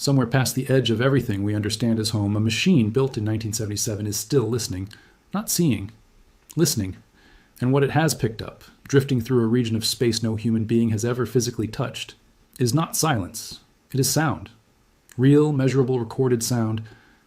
Somewhere past the edge of everything we understand as home, a machine built in 1977 is still listening, not seeing, listening. And what it has picked up, drifting through a region of space no human being has ever physically touched, is not silence. It is sound. Real, measurable, recorded sound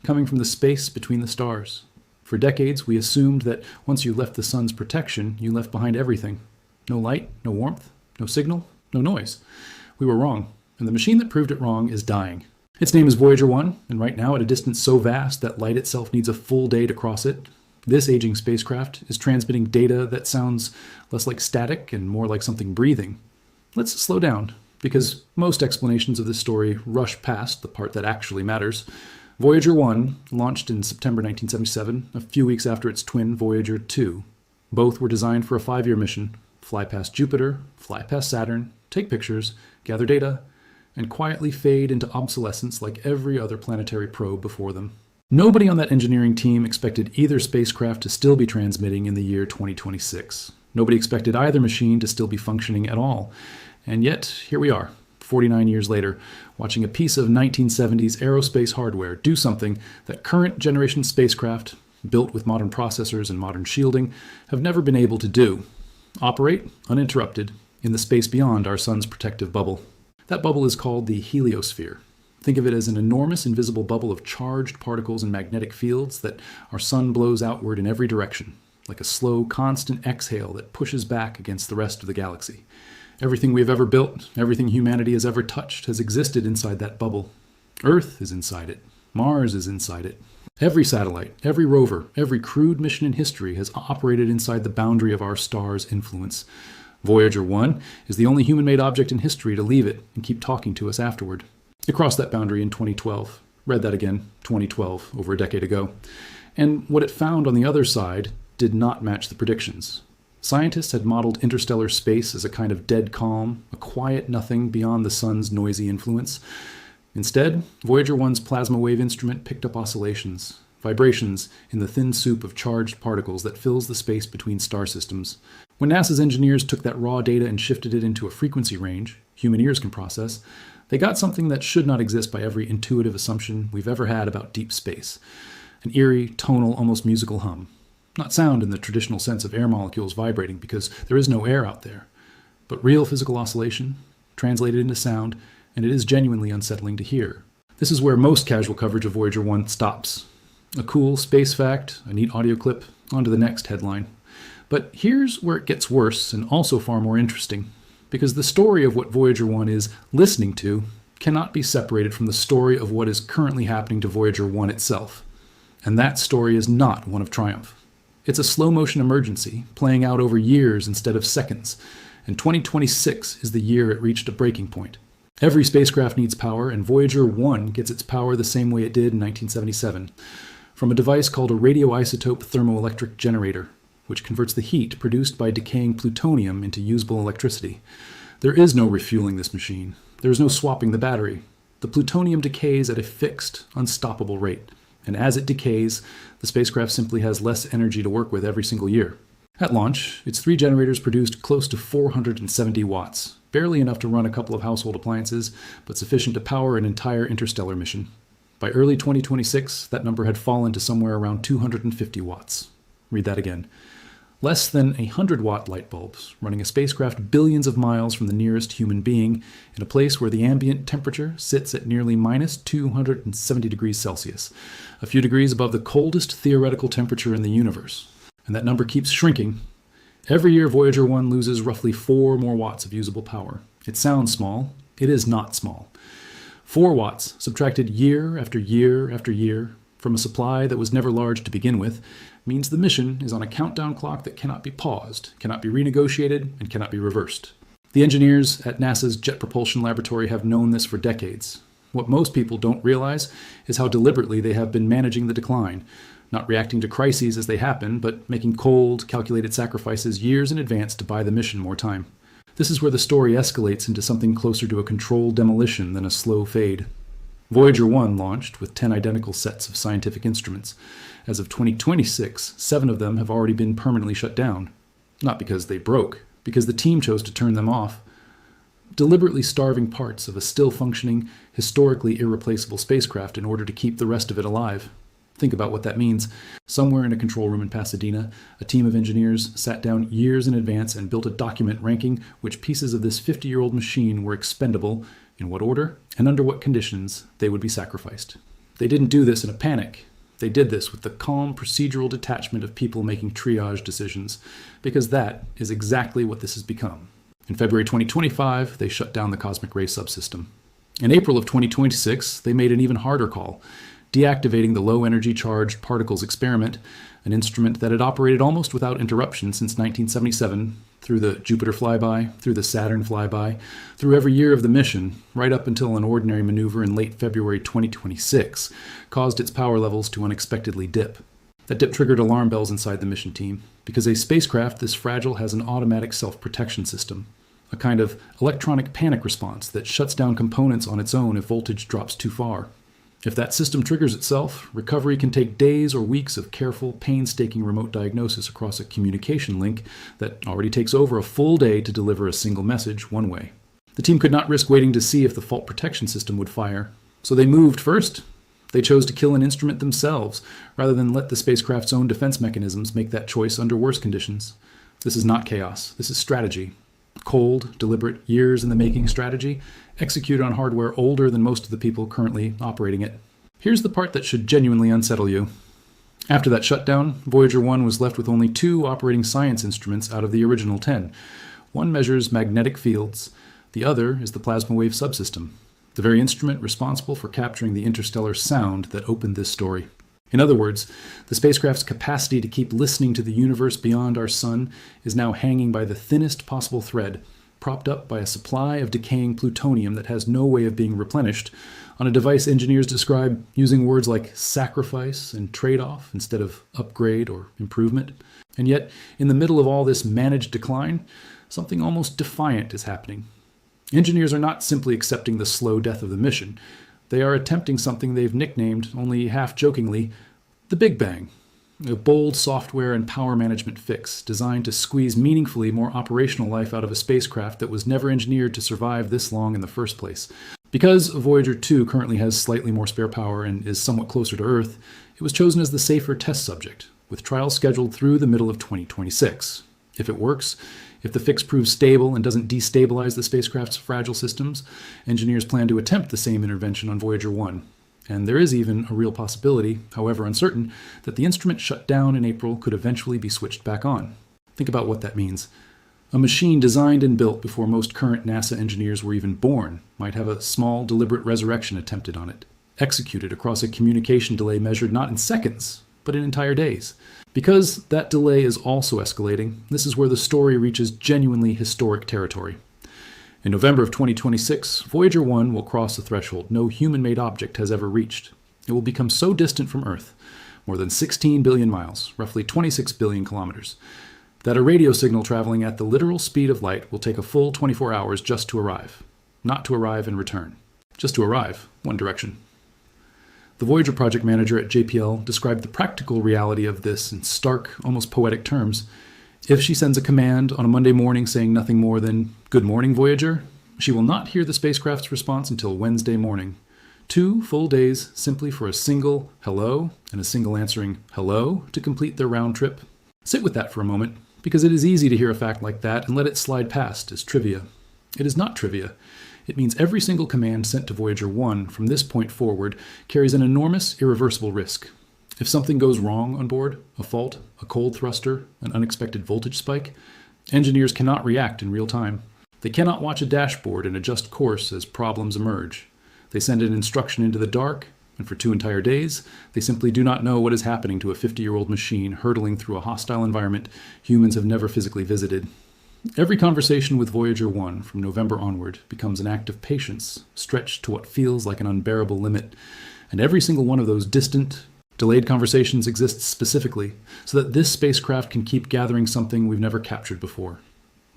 coming from the space between the stars. For decades, we assumed that once you left the sun's protection, you left behind everything. No light, no warmth, no signal, no noise. We were wrong, and the machine that proved it wrong is dying. Its name is Voyager 1, and right now, at a distance so vast that light itself needs a full day to cross it, this aging spacecraft is transmitting data that sounds less like static and more like something breathing. Let's slow down, because most explanations of this story rush past the part that actually matters. Voyager 1 launched in September 1977, a few weeks after its twin Voyager 2. Both were designed for a 5-year mission: fly past Jupiter, fly past Saturn, take pictures, gather data, and quietly fade into obsolescence like every other planetary probe before them. Nobody on that engineering team expected either spacecraft to still be transmitting in the year 2026. Nobody expected either machine to still be functioning at all. And yet, here we are, 49 years later, watching a piece of 1970s aerospace hardware do something that current generation spacecraft, built with modern processors and modern shielding, have never been able to do: operate, uninterrupted, in the space beyond our sun's protective bubble. That bubble is called the heliosphere. Think of it as an enormous invisible bubble of charged particles and magnetic fields that our sun blows outward in every direction, like a slow, constant exhale that pushes back against the rest of the galaxy. Everything we've ever built, everything humanity has ever touched, has existed inside that bubble. Earth is inside it. Mars is inside it. Every satellite, every rover, every crewed mission in history has operated inside the boundary of our star's influence. Voyager 1 is the only human-made object in history to leave it and keep talking to us afterward. It crossed that boundary in 2012. Read that again, 2012, over a decade ago. And what it found on the other side did not match the predictions. Scientists had modeled interstellar space as a kind of dead calm, a quiet nothing beyond the sun's noisy influence. Instead, Voyager 1's plasma wave instrument picked up oscillations, vibrations in the thin soup of charged particles that fills the space between star systems. When NASA's engineers took that raw data and shifted it into a frequency range human ears can process, they got something that should not exist by every intuitive assumption we've ever had about deep space: an eerie, tonal, almost musical hum. Not sound in the traditional sense of air molecules vibrating, because there is no air out there, but real physical oscillation, translated into sound, and it is genuinely unsettling to hear. This is where most casual coverage of Voyager 1 stops. A cool space fact, a neat audio clip, on to the next headline. But here's where it gets worse, and also far more interesting, because the story of what Voyager 1 is listening to cannot be separated from the story of what is currently happening to Voyager 1 itself. And that story is not one of triumph. It's a slow-motion emergency, playing out over years instead of seconds, and 2026 is the year it reached a breaking point. Every spacecraft needs power, and Voyager 1 gets its power the same way it did in 1977, from a device called a radioisotope thermoelectric generator, which converts the heat produced by decaying plutonium into usable electricity. There is no refueling this machine. There is no swapping the battery. The plutonium decays at a fixed, unstoppable rate. And as it decays, the spacecraft simply has less energy to work with every single year. At launch, its 3 generators produced close to 470 watts, barely enough to run a couple of household appliances, but sufficient to power an entire interstellar mission. By early 2026, that number had fallen to somewhere around 250 watts. Read that again. Less than 100-watt light bulbs, running a spacecraft billions of miles from the nearest human being, in a place where the ambient temperature sits at nearly minus 270 degrees Celsius, a few degrees above the coldest theoretical temperature in the universe. And that number keeps shrinking. Every year, Voyager 1 loses roughly 4 more watts of usable power. It sounds small. It is not small. 4 watts, subtracted year after year after year, from a supply that was never large to begin with, means the mission is on a countdown clock that cannot be paused, cannot be renegotiated, and cannot be reversed. The engineers at NASA's Jet Propulsion Laboratory have known this for decades. What most people don't realize is how deliberately they have been managing the decline, not reacting to crises as they happen, but making cold, calculated sacrifices years in advance to buy the mission more time. This is where the story escalates into something closer to a controlled demolition than a slow fade. Voyager 1 launched with 10 identical sets of scientific instruments. As of 2026, 7 of them have already been permanently shut down. Not because they broke, because the team chose to turn them off. deliberately starving parts of a still-functioning, historically irreplaceable spacecraft in order to keep the rest of it alive. Think about what that means. Somewhere in a control room in Pasadena, a team of engineers sat down years in advance and built a document ranking which pieces of this 50-year-old machine were expendable, in what order, and under what conditions they would be sacrificed. They didn't do this in a panic. They did this with the calm, procedural detachment of people making triage decisions, because that is exactly what this has become. In February 2025, they shut down the cosmic ray subsystem. In April of 2026, they made an even harder call, deactivating the low-energy charged particles experiment, an instrument that had operated almost without interruption since 1977, through the Jupiter flyby, through the Saturn flyby, through every year of the mission, right up until an ordinary maneuver in late February 2026 caused its power levels to unexpectedly dip. That dip triggered alarm bells inside the mission team, because a spacecraft this fragile has an automatic self-protection system, a kind of electronic panic response that shuts down components on its own if voltage drops too far. If that system triggers itself, recovery can take days or weeks of careful, painstaking remote diagnosis across a communication link that already takes over a full day to deliver a single message one way. The team could not risk waiting to see if the fault protection system would fire, so they moved first. They chose to kill an instrument themselves, rather than let the spacecraft's own defense mechanisms make that choice under worse conditions. This is not chaos. This is strategy. Cold, deliberate, years in the making strategy, executed on hardware older than most of the people currently operating it. Here's the part that should genuinely unsettle you. After that shutdown, Voyager 1 was left with only 2 operating science instruments out of the original 10. One measures magnetic fields. The other is the plasma wave subsystem, the very instrument responsible for capturing the interstellar sound that opened this story. In other words, the spacecraft's capacity to keep listening to the universe beyond our sun is now hanging by the thinnest possible thread, propped up by a supply of decaying plutonium that has no way of being replenished, on a device engineers describe using words like sacrifice and trade-off instead of upgrade or improvement. And yet, in the middle of all this managed decline, something almost defiant is happening. Engineers are not simply accepting the slow death of the mission. They are attempting something they've nicknamed, only half-jokingly, the Big Bang, a bold software and power management fix designed to squeeze meaningfully more operational life out of a spacecraft that was never engineered to survive this long in the first place. Because Voyager 2 currently has slightly more spare power and is somewhat closer to Earth, it was chosen as the safer test subject, with trials scheduled through the middle of 2026. If it works, if the fix proves stable and doesn't destabilize the spacecraft's fragile systems, engineers plan to attempt the same intervention on Voyager 1. And there is even a real possibility, however uncertain, that the instrument shut down in April could eventually be switched back on. Think about what that means. A machine designed and built before most current NASA engineers were even born might have a small, deliberate resurrection attempted on it, executed across a communication delay measured not in seconds, but in entire days. Because that delay is also escalating, this is where the story reaches genuinely historic territory. In November of 2026, Voyager 1 will cross a threshold no human-made object has ever reached. It will become so distant from Earth, more than 16 billion miles, roughly 26 billion kilometers, that a radio signal traveling at the literal speed of light will take a full 24 hours just to arrive. Not to arrive and return. Just to arrive, one direction. The Voyager project manager at JPL described the practical reality of this in stark, almost poetic terms. If she sends a command on a Monday morning saying nothing more than, "Good morning, Voyager," she will not hear the spacecraft's response until Wednesday morning. 2 full days simply for a single hello and a single answering hello to complete their round trip. Sit with that for a moment, because it is easy to hear a fact like that and let it slide past as trivia. It is not trivia. It means every single command sent to Voyager 1 from this point forward carries an enormous, irreversible risk. If something goes wrong on board, a fault, a cold thruster, an unexpected voltage spike, engineers cannot react in real time. They cannot watch a dashboard and adjust course as problems emerge. They send an instruction into the dark, and for 2 entire days, they simply do not know what is happening to a 50-year-old machine hurtling through a hostile environment humans have never physically visited. Every conversation with Voyager 1 from November onward becomes an act of patience, stretched to what feels like an unbearable limit, and every single one of those distant, delayed conversations exists specifically so that this spacecraft can keep gathering something we've never captured before.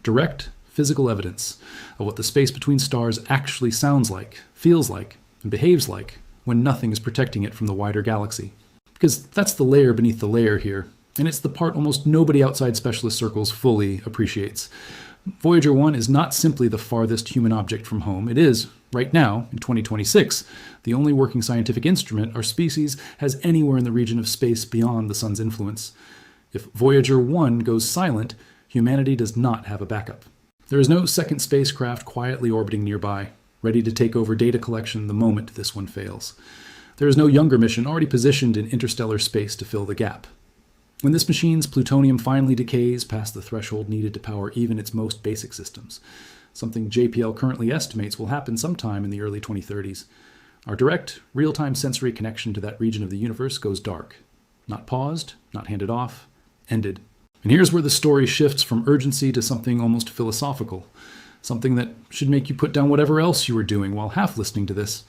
Direct, physical evidence of what the space between stars actually sounds like, feels like, and behaves like when nothing is protecting it from the wider galaxy. Because that's the layer beneath the layer here. And it's the part almost nobody outside specialist circles fully appreciates. Voyager 1 is not simply the farthest human object from home. It is, right now, in 2026, the only working scientific instrument our species has anywhere in the region of space beyond the sun's influence. If Voyager 1 goes silent, humanity does not have a backup. There is no second spacecraft quietly orbiting nearby, ready to take over data collection the moment this one fails. There is no younger mission already positioned in interstellar space to fill the gap. When this machine's plutonium finally decays past the threshold needed to power even its most basic systems, something JPL currently estimates will happen sometime in the early 2030s, our direct, real-time sensory connection to that region of the universe goes dark. Not paused, not handed off, ended. And here's where the story shifts from urgency to something almost philosophical, something that should make you put down whatever else you were doing while half listening to this.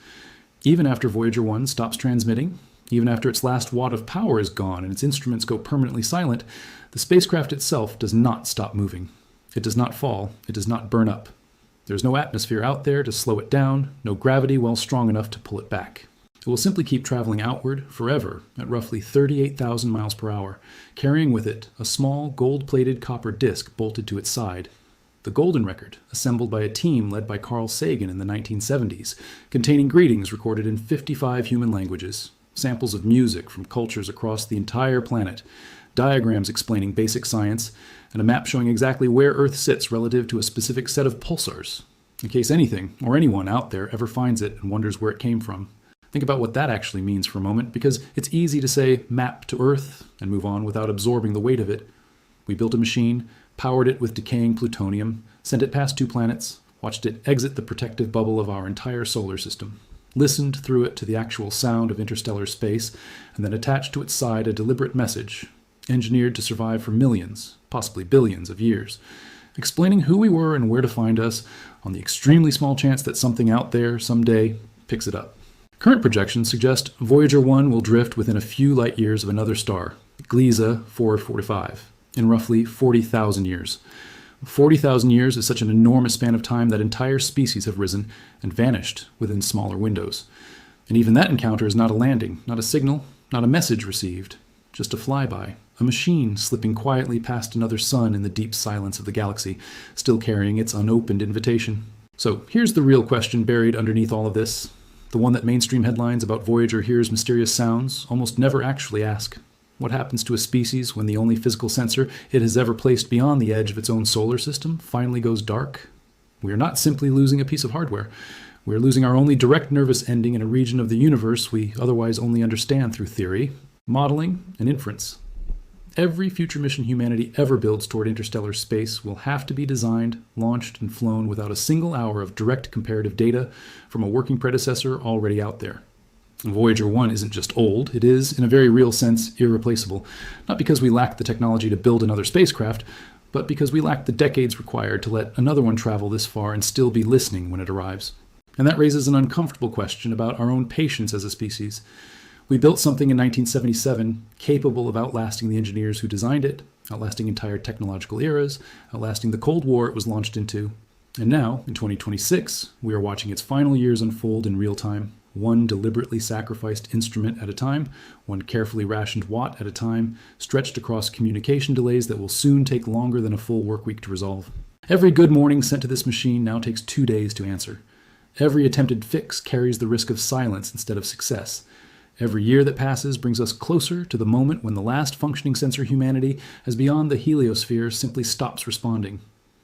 Even after Voyager 1 stops transmitting, even after its last watt of power is gone and its instruments go permanently silent, the spacecraft itself does not stop moving. It does not fall. It does not burn up. There's no atmosphere out there to slow it down, no gravity well strong enough to pull it back. It will simply keep traveling outward forever at roughly 38,000 miles per hour, carrying with it a small gold-plated copper disc bolted to its side. The Golden Record, assembled by a team led by Carl Sagan in the 1970s, containing greetings recorded in 55 human languages, samples of music from cultures across the entire planet, diagrams explaining basic science, and a map showing exactly where Earth sits relative to a specific set of pulsars, in case anything or anyone out there ever finds it and wonders where it came from. Think about what that actually means for a moment, because it's easy to say map to Earth and move on without absorbing the weight of it. We built a machine, powered it with decaying plutonium, sent it past 2 planets, watched it exit the protective bubble of our entire solar system, listened through it to the actual sound of interstellar space, and then attached to its side a deliberate message, engineered to survive for millions, possibly billions of years, explaining who we were and where to find us on the extremely small chance that something out there someday picks it up. Current projections suggest Voyager 1 will drift within a few light years of another star, Gliese 445, in roughly 40,000 years. 40,000 years is such an enormous span of time that entire species have risen and vanished within smaller windows. And even that encounter is not a landing, not a signal, not a message received, just a flyby, a machine slipping quietly past another sun in the deep silence of the galaxy, still carrying its unopened invitation. So here's the real question buried underneath all of this, the one that mainstream headlines about Voyager hears mysterious sounds almost never actually ask. What happens to a species when the only physical sensor it has ever placed beyond the edge of its own solar system finally goes dark? We are not simply losing a piece of hardware. We are losing our only direct nervous ending in a region of the universe we otherwise only understand through theory, modeling, and inference. Every future mission humanity ever builds toward interstellar space will have to be designed, launched, and flown without a single hour of direct comparative data from a working predecessor already out there. Voyager 1 isn't just old, it is, in a very real sense, irreplaceable. Not because we lack the technology to build another spacecraft, but because we lack the decades required to let another one travel this far and still be listening when it arrives. And that raises an uncomfortable question about our own patience as a species. We built something in 1977 capable of outlasting the engineers who designed it, outlasting entire technological eras, outlasting the Cold War it was launched into. And now, in 2026, we are watching its final years unfold in real time, one deliberately sacrificed instrument at a time, one carefully rationed watt at a time, stretched across communication delays that will soon take longer than a full work week to resolve. Every good morning sent to this machine now takes 2 days to answer. Every attempted fix carries the risk of silence instead of success. Every year that passes brings us closer to the moment when the last functioning sensor humanity has beyond the heliosphere simply stops responding.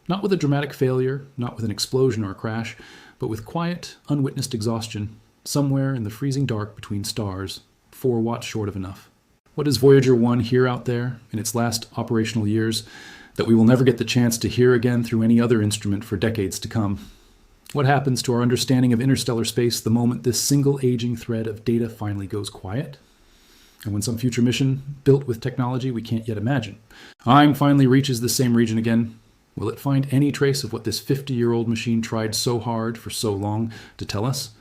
Not with a dramatic failure, not with an explosion or a crash, but with quiet, unwitnessed exhaustion, somewhere in the freezing dark between stars, 4 watts short of enough. What does Voyager 1 hear out there in its last operational years that we will never get the chance to hear again through any other instrument for decades to come? What happens to our understanding of interstellar space the moment this single aging thread of data finally goes quiet? And when some future mission, built with technology we can't yet imagine, finally reaches the same region again, will it find any trace of what this 50-year-old machine tried so hard for so long to tell us?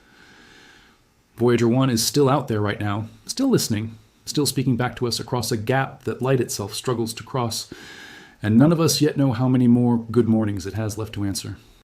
Voyager 1 is still out there right now, still listening, still speaking back to us across a gap that light itself struggles to cross, and none of us yet know how many more good mornings it has left to answer.